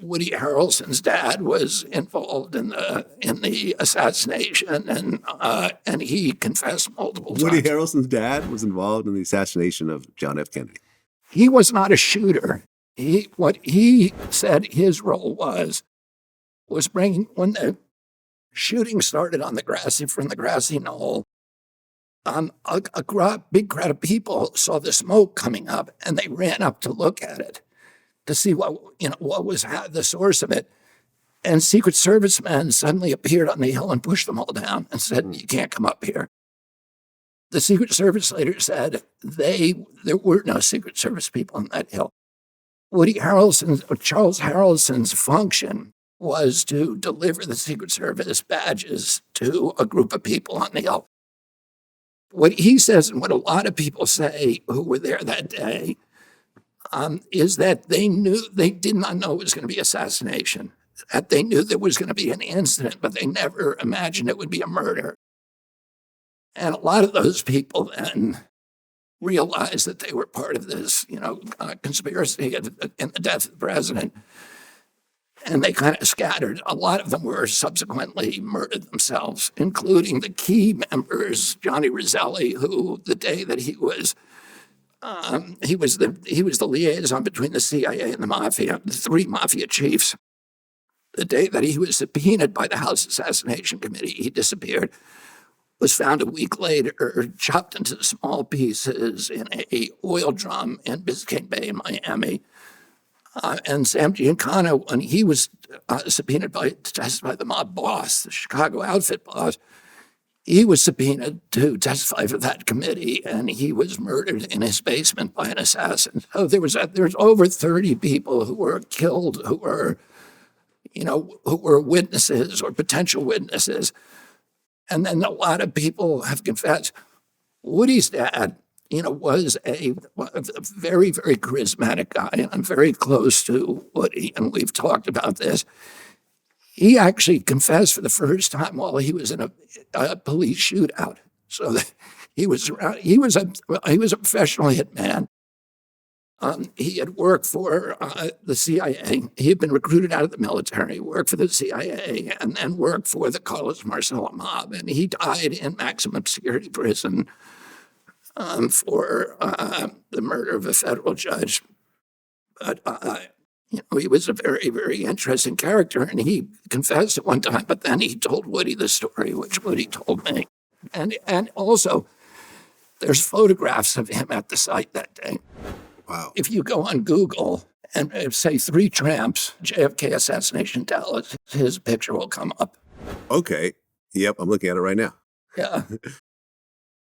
Woody Harrelson's dad was involved in the assassination, and he confessed multiple times. Woody Harrelson's dad was involved in the assassination of John F. Kennedy. He was not a shooter. What he said his role was bringing, when the shooting started from the grassy knoll, a big crowd of people saw the smoke coming up, and they ran up to look at it to see what was the source of it. And Secret Service men suddenly appeared on the hill and pushed them all down and said, "You can't come up here." The Secret Service later said there were no Secret Service people on that hill. Charles Harrelson's function was to deliver the Secret Service badges to a group of people on the hill. What he says, and what a lot of people say who were there that day, is that they did not know it was going to be assassination. That they knew there was going to be an incident, but they never imagined it would be a murder. And a lot of those people then realized that they were part of this, conspiracy in the death of the president. And they kind of scattered. A lot of them were subsequently murdered themselves, including the key members, Johnny Roselli, who the day that he was the liaison between the CIA and the Mafia, the three Mafia chiefs. The day that he was subpoenaed by the House Assassination Committee, he disappeared. Was found a week later, chopped into small pieces in a oil drum in Biscayne Bay in Miami. And Sam Giancana, when he was subpoenaed to testify the mob boss, the Chicago outfit boss, he was subpoenaed to testify for that committee, and he was murdered in his basement by an assassin. So there's over 30 people who were killed, who were witnesses or potential witnesses. And then a lot of people have confessed. Woody's dad, was a very, very charismatic guy. And I'm very close to Woody, and we've talked about this. He actually confessed for the first time while he was in a police shootout. So he was a professional hitman. He had worked for the CIA. He had been recruited out of the military, worked for the CIA, and then worked for the Carlos Marcello mob. And he died in maximum security prison for the murder of a federal judge. But he was a very, very interesting character, and he confessed at one time. But then he told Woody the story, which Woody told me, and also there's photographs of him at the site that day. Wow. If you go on Google and say 3 tramps, JFK assassination Dallas, his picture will come up. Okay. Yep, I'm looking at it right now. Yeah.